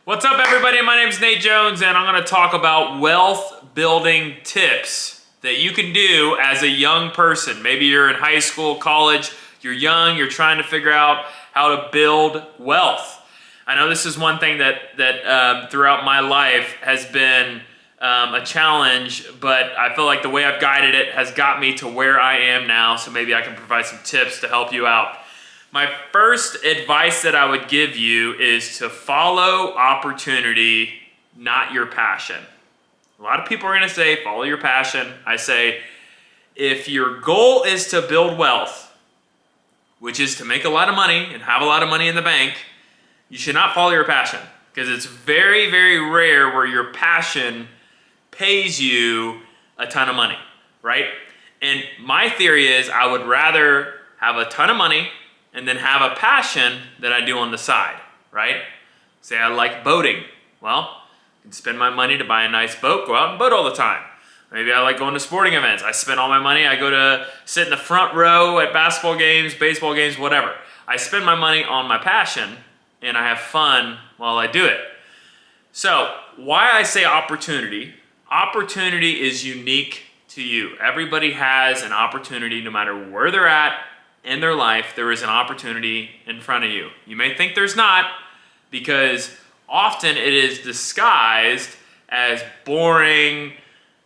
What's up, everybody? My name is Nate Jones, and I'm going to talk about wealth building tips that you can do as a young person. Maybe you're in high school, college, you're young, you're trying to figure out how to build wealth. I know this is one thing that throughout my life has been a challenge, but I feel like the way I've guided it has got me to where I am now, so maybe I can provide some tips to help you out. My first advice that I would give you is to follow opportunity, not your passion. A lot of people are going to say, follow your passion. I say, if your goal is to build wealth, which is to make a lot of money and have a lot of money in the bank, you should not follow your passion, because it's very, very rare where your passion pays you a ton of money, right? And my theory is I would rather have a ton of money and then have a passion that I do on the side, right? Say I like boating. Well, I can spend my money to buy a nice boat, go out and boat all the time. Maybe I like going to sporting events. I spend all my money, I go to sit in the front row at basketball games, baseball games, whatever. I spend my money on my passion and I have fun while I do it. So why I say opportunity is unique to you. Everybody has an opportunity no matter where they're at in their life. There is an opportunity in front of you. You may think there's not, because often it is disguised as boring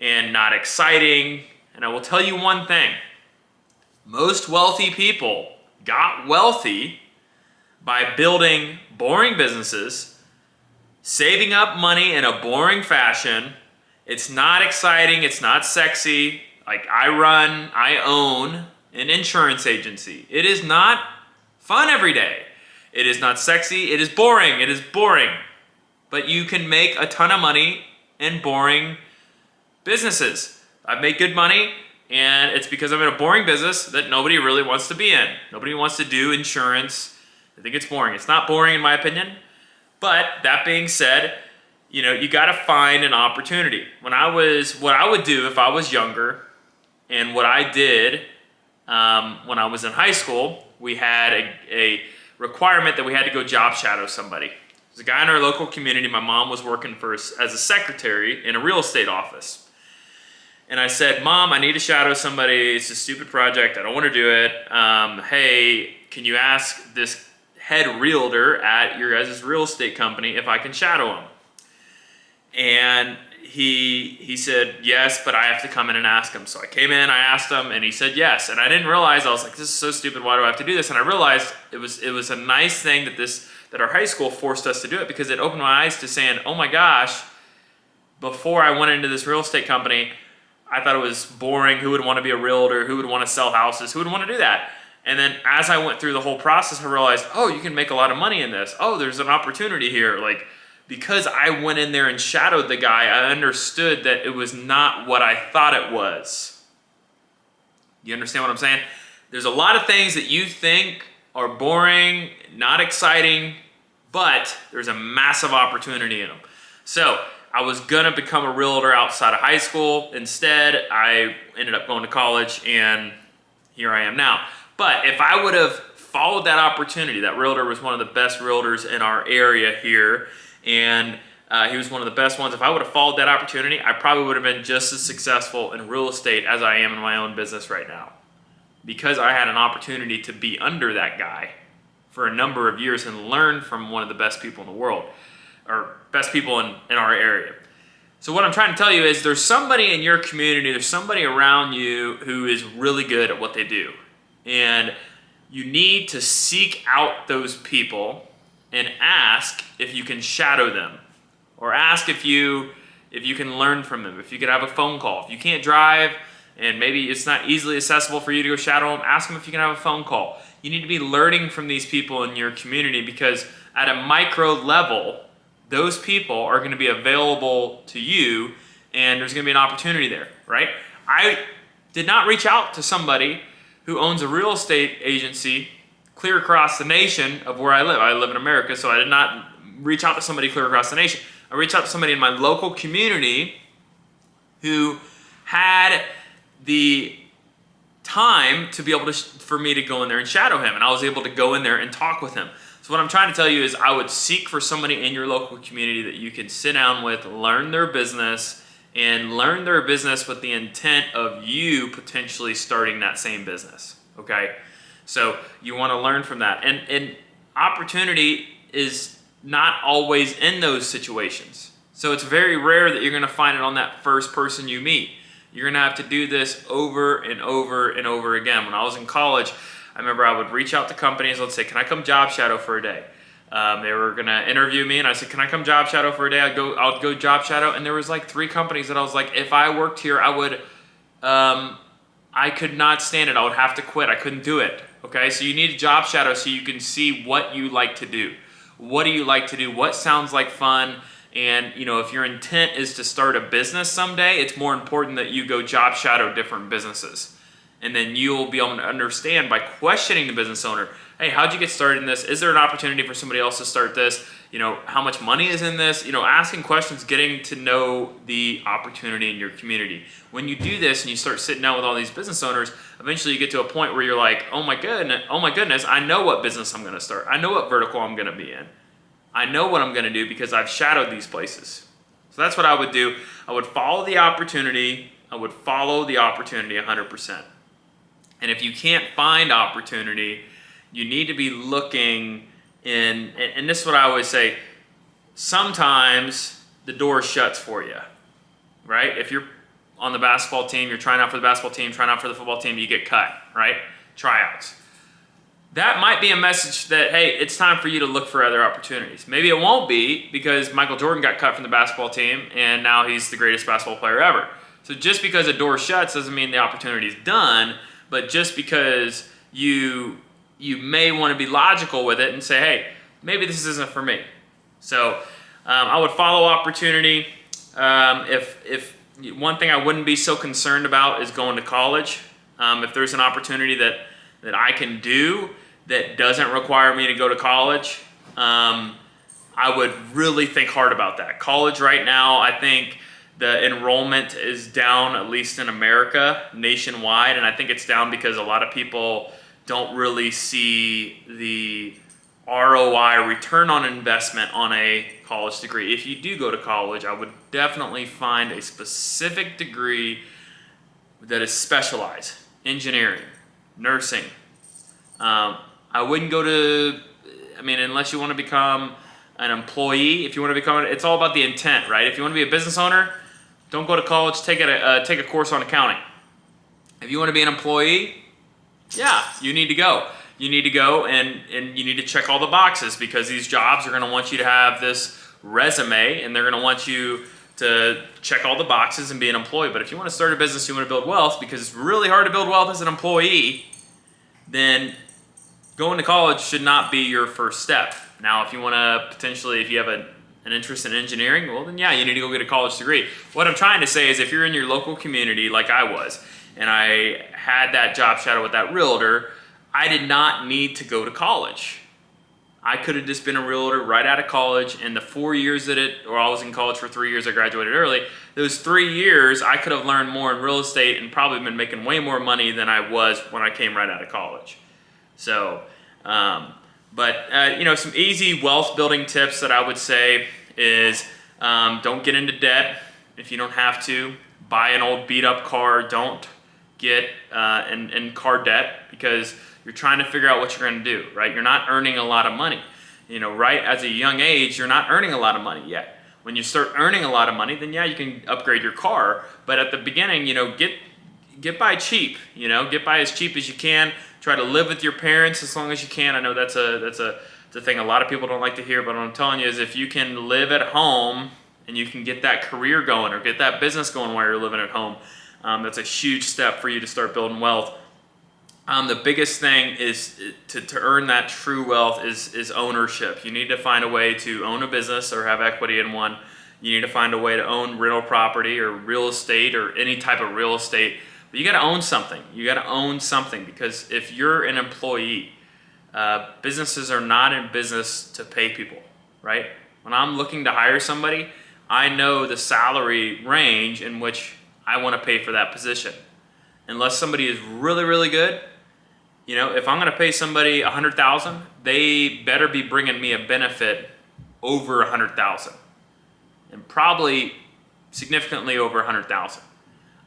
and not exciting. And I will tell you one thing. Most wealthy people got wealthy by building boring businesses, saving up money in a boring fashion. It's not exciting, it's not sexy. Like I own an insurance agency. It is not fun every day. It is not sexy, it is boring. But you can make a ton of money in boring businesses. I've made good money, and it's because I'm in a boring business that nobody really wants to be in. Nobody wants to do insurance. I think it's boring. It's not boring in my opinion. But that being said, you got to find an opportunity. What I would do if I was younger, and what I did when I was in high school, we had a requirement that we had to go job shadow somebody. There's a guy in our local community. My mom was working as a secretary in a real estate office. And I said, Mom, I need to shadow somebody. It's a stupid project. I don't want to do it. Hey, can you ask this head realtor at your guys' real estate company if I can shadow him? And he said, yes, but I have to come in and ask him. So I came in, I asked him, and he said yes. And I didn't realize, I was like, this is so stupid, why do I have to do this? And I realized it was a nice thing that our high school forced us to do it, because it opened my eyes to saying, oh my gosh, before I went into this real estate company, I thought it was boring. Who would want to be a realtor? Who would want to sell houses? Who would want to do that? And then as I went through the whole process, I realized, oh, you can make a lot of money in this. Oh, there's an opportunity here. Like, because I went in there and shadowed the guy, I understood that it was not what I thought it was. You understand what I'm saying? There's a lot of things that you think are boring, not exciting, but there's a massive opportunity in them. So I was gonna become a realtor outside of high school. Instead, I ended up going to college, and here I am now. But if I would have followed that opportunity, that realtor was one of the best realtors in our area here, and he was one of the best ones. If I would have followed that opportunity, I probably would have been just as successful in real estate as I am in my own business right now, because I had an opportunity to be under that guy for a number of years and learn from one of the best people in the world, or best people in our area. So what I'm trying to tell you is, there's somebody in your community, there's somebody around you who is really good at what they do, and you need to seek out those people and ask if you can shadow them, or ask if you can learn from them, if you could have a phone call. If you can't drive and maybe it's not easily accessible for you to go shadow them, ask them if you can have a phone call. You need to be learning from these people in your community, because at a micro level, those people are going to be available to you, and there's going to be an opportunity there, right? I did not reach out to somebody who owns a real estate agency clear across the nation of where I live. I live in America, so I did not reach out to somebody clear across the nation. I reached out to somebody in my local community who had the time to be able to for me to go in there and shadow him, and I was able to go in there and talk with him. So So what I'm trying to tell you is I would seek for somebody in your local community that you can sit down with, learn their business, and learn their business with the intent of you potentially starting that same business, okay? So you want to learn from that. And opportunity is not always in those situations. So it's very rare that you're going to find it on that first person you meet. You're going to have to do this over and over and over again. When I was in college, I remember I would reach out to companies. Let's say, can I come job shadow for a day? They were going to interview me, and I said, can I come job shadow for a day? I'd go job shadow. And there was like 3 companies that I was like, if I worked here, I could not stand it. I would have to quit. I couldn't do it. Okay, so you need a job shadow so you can see what you like to do. What do you like to do? What sounds like fun? And if your intent is to start a business someday, it's more important that you go job shadow different businesses. And then you'll be able to understand by questioning the business owner, hey, how'd you get started in this? Is there an opportunity for somebody else to start this? How much money is in this? Asking questions, getting to know the opportunity in your community. When you do this and you start sitting down with all these business owners, eventually you get to a point where you're like, oh my goodness, I know what business I'm going to start. I know what vertical I'm going to be in. I know what I'm going to do because I've shadowed these places. So that's what I would do. I would follow the opportunity. I would follow the opportunity 100%. And if you can't find opportunity, you need to be looking in, and this is what I always say, sometimes the door shuts for you, right? If you're on the basketball team, you're trying out for the basketball team, trying out for the football team, you get cut, right? Tryouts. That might be a message that, hey, it's time for you to look for other opportunities. Maybe it won't be because Michael Jordan got cut from the basketball team and now he's the greatest basketball player ever. So just because a door shuts doesn't mean the opportunity's done, but just because you may want to be logical with it and say, hey, maybe this isn't for me. So I would follow opportunity. If one thing I wouldn't be so concerned about is going to college. If there's an opportunity that I can do that doesn't require me to go to college, I would really think hard about that. College right now, I think the enrollment is down, at least in America, nationwide, and I think it's down because a lot of people don't really see the ROI, return on investment, on a college degree. If you do go to college, I would definitely find a specific degree that is specialized. Engineering, nursing. I wouldn't go to, unless you want to become an employee. If you want to become, it's all about the intent, right? If you want to be a business owner, don't go to college, take a course on accounting. If you want to be an employee, yeah, you need to go. You need to go and you need to check all the boxes because these jobs are going to want you to have this resume and they're going to want you to check all the boxes and be an employee. But if you want to start a business, you want to build wealth, because it's really hard to build wealth as an employee, then going to college should not be your first step. Now, if you want to potentially, if you have an interest in engineering, well then yeah, you need to go get a college degree. What I'm trying to say is if you're in your local community like I was, and I had that job shadow with that realtor, I did not need to go to college. I could have just been a realtor right out of college, and the 4 years or I was in college for 3 years, I graduated early. Those 3 years, I could have learned more in real estate and probably been making way more money than I was when I came right out of college. So, some easy wealth building tips that I would say is don't get into debt if you don't have to. Buy an old beat up car. Don't get in car debt because you're trying to figure out what you're going to do, right? You're not earning a lot of money. Right as a young age, you're not earning a lot of money yet. When you start earning a lot of money, then yeah, you can upgrade your car. But at the beginning, get by cheap. Get by as cheap as you can. Try to live with your parents as long as you can. I know that's a thing a lot of people don't like to hear, but what I'm telling you is if you can live at home and you can get that career going or get that business going while you're living at home, that's a huge step for you to start building wealth. The biggest thing is to earn that true wealth is ownership. You need to find a way to own a business or have equity in one. You need to find a way to own rental property or real estate or any type of real estate. But you got to own something. You got to own something because if you're an employee, businesses are not in business to pay people, right? When I'm looking to hire somebody, I know the salary range in which I want to pay for that position. Unless somebody is really, really good, if I'm going to pay somebody $100,000, they better be bringing me a benefit over $100,000, and probably significantly over $100,000.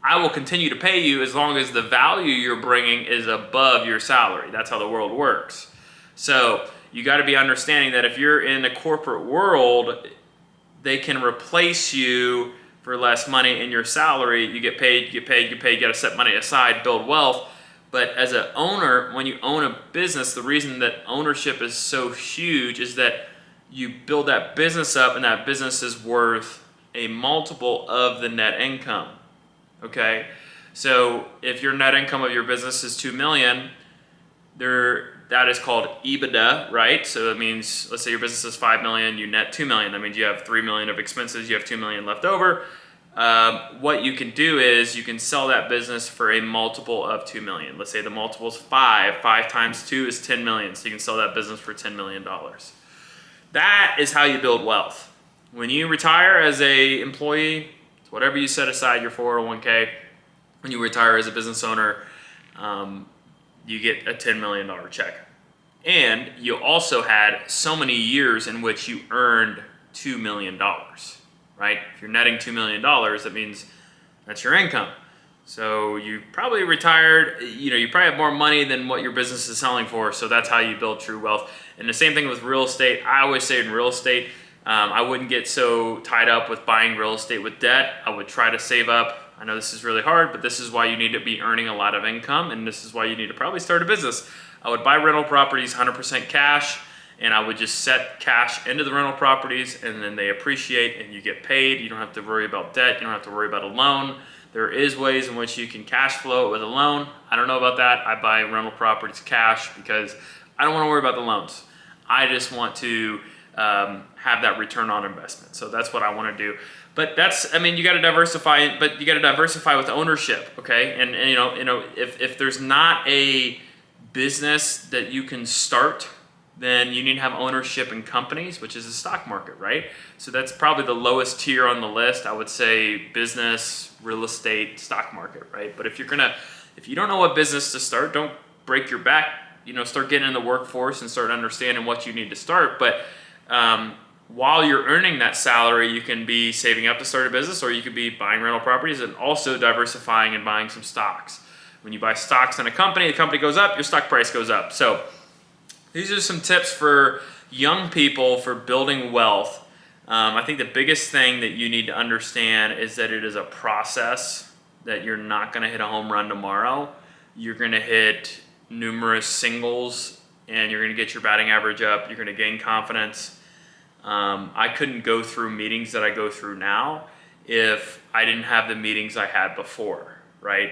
I will continue to pay you as long as the value you're bringing is above your salary. That's how the world works. So you got to be understanding that if you're in a corporate world, they can replace you for less money in your salary. You get paid, you got to set money aside, build wealth. But as an owner, when you own a business, the reason that ownership is so huge is that you build that business up, and that business is worth a multiple of the net income. Okay, so if your net income of your business is $2 million, that is called EBITDA, right? So that means, let's say your business is $5 million, you net $2 million. That means you have $3 million of expenses, you have $2 million left over. What you can do is you can sell that business for a multiple of $2 million. Let's say the multiple is 5. 5 times 2 is $10 million. So you can sell that business for $10 million. That is how you build wealth. When you retire as a employee, whatever you set aside your 401k, when you retire as a business owner, you get a $10 million check. And you also had so many years in which you earned $2 million, right? If you're netting $2 million, that means that's your income. So you probably retired, you probably have more money than what your business is selling for. So that's how you build true wealth. And the same thing with real estate. I always say in real estate, I wouldn't get so tied up with buying real estate with debt. I would try to save up. I know this is really hard, but this is why you need to be earning a lot of income, and this is why you need to probably start a business. I would buy rental properties 100% cash, and I would just set cash into the rental properties, and then they appreciate and you get paid. You don't have to worry about debt. You don't have to worry about a loan. There is ways in which you can cash flow it with a loan. I don't know about that. I buy rental properties cash because I don't want to worry about the loans. I just want to have that return on investment. So that's what I want to do. But you got to diversify, but you got to diversify with ownership, okay? And if there's not a business that you can start, then you need to have ownership in companies, which is the stock market, right? So that's probably the lowest tier on the list. I would say business, real estate, stock market, right? But if you don't know what business to start, don't break your back. Start getting in the workforce and start understanding what you need to start. But while you're earning that salary, you can be saving up to start a business, or you could be buying rental properties and also diversifying and buying some stocks. When you buy stocks in a company, the company goes up, your stock price goes up. So these are some tips for young people for building wealth. I think the biggest thing that you need to understand is that it is a process, that you're not going to hit a home run tomorrow. You're going to hit numerous singles, and you're going to get your batting average up. You're going to gain confidence. I couldn't go through meetings that I go through now if I didn't have the meetings I had before, right?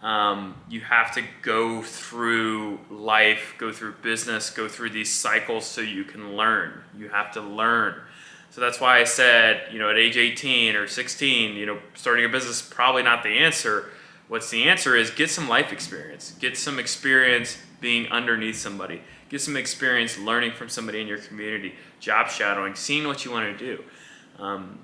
You have to go through life, go through business, go through these cycles so you can learn. You have to learn. So that's why I said, at age 18 or 16, starting a business is probably not the answer. What's the answer is get some life experience. Get some experience being underneath somebody. Get some experience learning from somebody in your community, job shadowing, seeing what you want to do.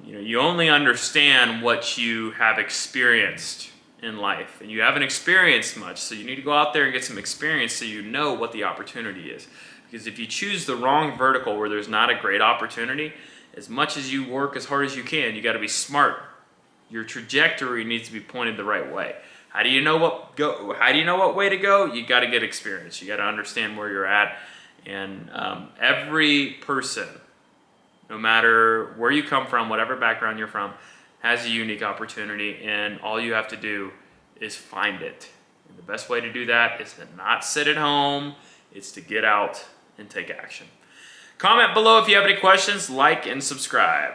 You only understand what you have experienced in life, and you haven't experienced much, so you need to go out there and get some experience so you know what the opportunity is. Because if you choose the wrong vertical where there's not a great opportunity, as much as you work as hard as you can, you got to be smart. Your trajectory needs to be pointed the right way. How do you know what way to go? You got to get experience. You got to understand where you're at. And every person, no matter where you come from, whatever background you're from, has a unique opportunity, and all you have to do is find it. And the best way to do that is to not sit at home. It's to get out and take action. Comment below if you have any questions, like and subscribe.